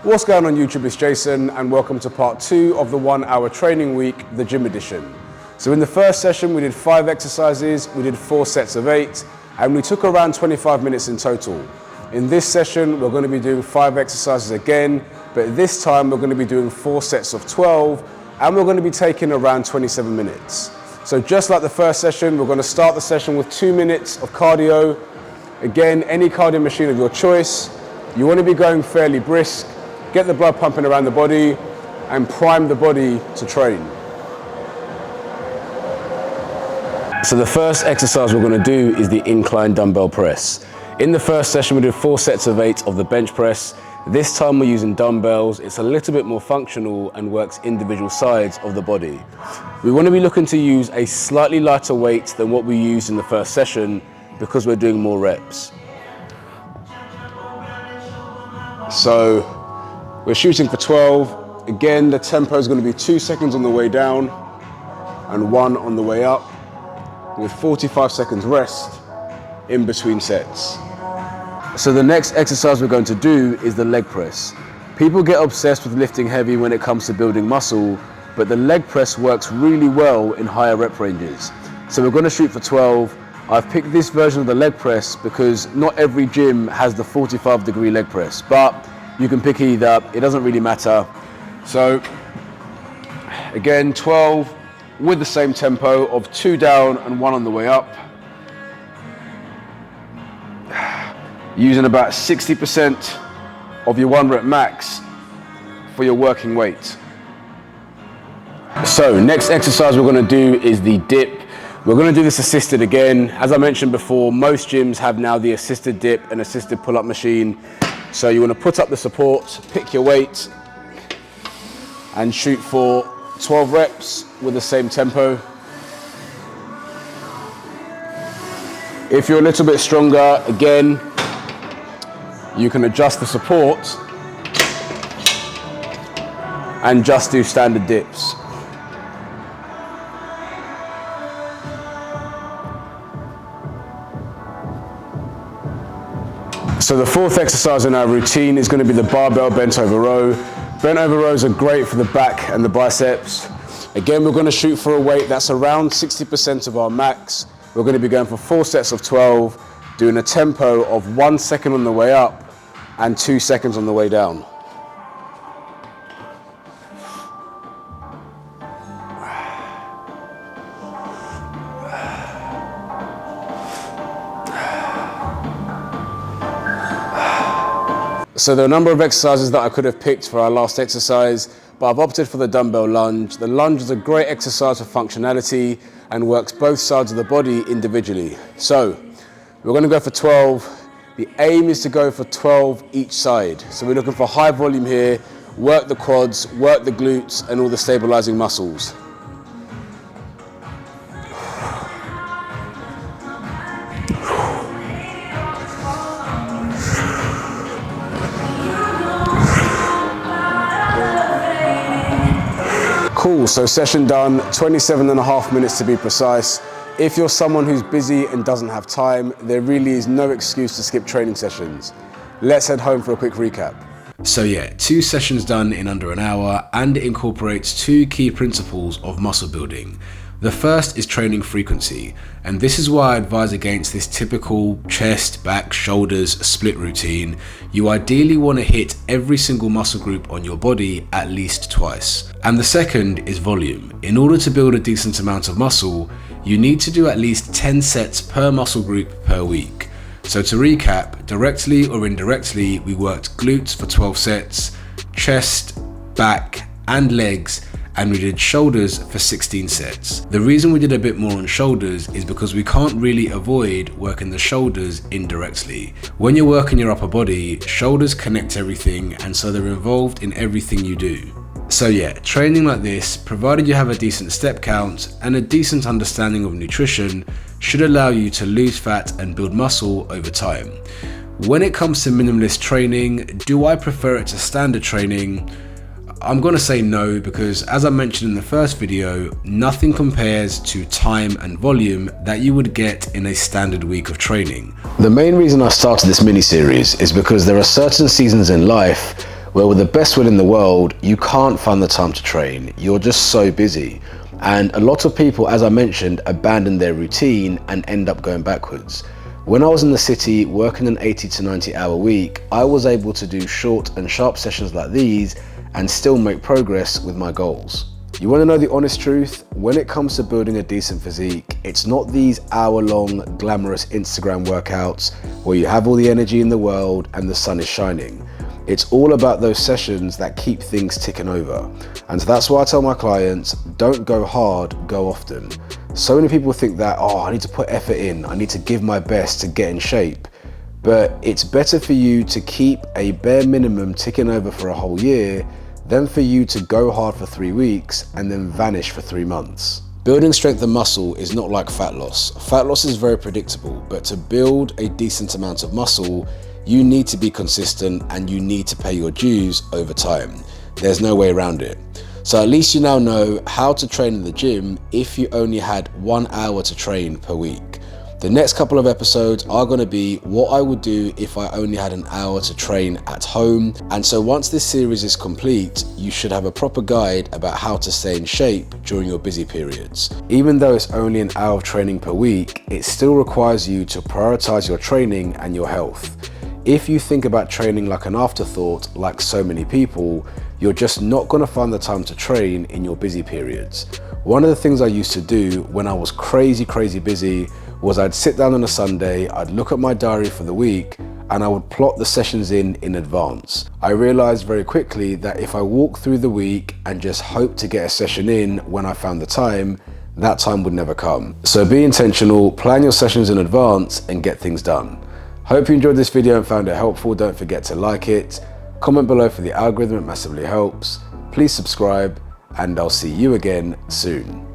What's going on YouTube, it's Jason and welcome to part 2 of the 1 hour training week, the gym edition. So in the first session we did 5 exercises, we did 4 sets of 8 and we took around 25 minutes in total. In this session we're going to be doing 5 exercises again, but this time we're going to be doing 4 sets of 12 and we're going to be taking around 27 minutes. So just like the first session, we're going to start the session with 2 minutes of cardio. Again, any cardio machine of your choice. You want to be going fairly brisk, get the blood pumping around the body and prime the body to train. So the first exercise we're going to do is the incline dumbbell press. In the first session we did 4 sets of 8 of the bench press. This time we're using dumbbells. It's a little bit more functional and works individual sides of the body. We want to be looking to use a slightly lighter weight than what we used in the first session because we're doing more reps. So we're shooting for 12. Again, the tempo is going to be 2 seconds on the way down and 1 on the way up, with 45 seconds rest in between sets. So the next exercise we're going to do is the leg press. People get obsessed with lifting heavy when it comes to building muscle, but the leg press works really well in higher rep ranges. So we're going to shoot for 12. I've picked this version of the leg press because not every gym has the 45-degree leg press, but you can pick either, it doesn't really matter. So again, 12 with the same tempo of 2 down and 1 on the way up. Using about 60% of your 1 rep max for your working weight. So next exercise we're going to do is the dip. We're going to do this assisted again. As I mentioned before, most gyms have now the assisted dip and assisted pull-up machine. So you want to put up the support, pick your weight and shoot for 12 reps with the same tempo. If you're a little bit stronger, again, you can adjust the support and just do standard dips. So the 4th exercise in our routine is going to be the barbell bent over row. Bent over rows are great for the back and the biceps. Again, we're going to shoot for a weight that's around 60% of our max. We're going to be going for 4 sets of 12, doing a tempo of 1 second on the way up and 2 seconds on the way down. So there are a number of exercises that I could have picked for our last exercise, but I've opted for the dumbbell lunge. The lunge is a great exercise for functionality and works both sides of the body individually. So we're going to go for 12. The aim is to go for 12 each side. So we're looking for high volume here, work the quads, work the glutes and all the stabilizing muscles. Cool, so session done, 27.5 minutes to be precise. If you're someone who's busy and doesn't have time, there really is no excuse to skip training sessions. Let's head home for a quick recap. So yeah, 2 sessions done in under an hour, and it incorporates 2 key principles of muscle building. The first is training frequency, and this is why I advise against this typical chest, back, shoulders split routine. You ideally want to hit every single muscle group on your body at least twice. And the second is volume. In order to build a decent amount of muscle, you need to do at least 10 sets per muscle group per week. So to recap, directly or indirectly, we worked glutes for 12 sets, chest, back and legs, and we did shoulders for 16 sets. The reason we did a bit more on shoulders is because we can't really avoid working the shoulders indirectly. When you're working your upper body, shoulders connect everything, and so they're involved in everything you do. So yeah, training like this, provided you have a decent step count and a decent understanding of nutrition, should allow you to lose fat and build muscle over time. When it comes to minimalist training, do I prefer it to standard training? I'm going to say no, because as I mentioned in the first video, nothing compares to time and volume that you would get in a standard week of training. The main reason I started this mini-series is because there are certain seasons in life Well, with the best will in the world, you can't find the time to train. You're just so busy. And a lot of people, as I mentioned, abandon their routine and end up going backwards. When I was in the city working an 80 to 90 hour week, I was able to do short and sharp sessions like these and still make progress with my goals. You want to know the honest truth? When it comes to building a decent physique, it's not these hour-long glamorous Instagram workouts where you have all the energy in the world and the sun is shining. It's all about those sessions that keep things ticking over. And so that's why I tell my clients, don't go hard, go often. So many people think that, oh, I need to put effort in, I need to give my best to get in shape. But it's better for you to keep a bare minimum ticking over for a whole year than for you to go hard for 3 weeks and then vanish for 3 months. Building strength and muscle is not like fat loss. Fat loss is very predictable, but to build a decent amount of muscle, you need to be consistent and you need to pay your dues over time. There's no way around it. So at least you now know how to train in the gym if you only had 1 hour to train per week. The next couple of episodes are going to be what I would do if I only had an hour to train at home. And so once this series is complete, you should have a proper guide about how to stay in shape during your busy periods. Even though it's only an hour of training per week, it still requires you to prioritize your training and your health. If you think about training like an afterthought, like so many people, you're just not going to find the time to train in your busy periods. One of the things I used to do when I was crazy busy was I'd sit down on a Sunday, I'd look at my diary for the week, and I would plot the sessions in advance. I realized very quickly that if I walked through the week and just hoped to get a session in when I found the time, that time would never come. So be intentional, plan your sessions in advance, and get things done. Hope you enjoyed this video and found it helpful. Don't forget to like it, comment below for the algorithm, it massively helps. Please subscribe, and I'll see you again soon.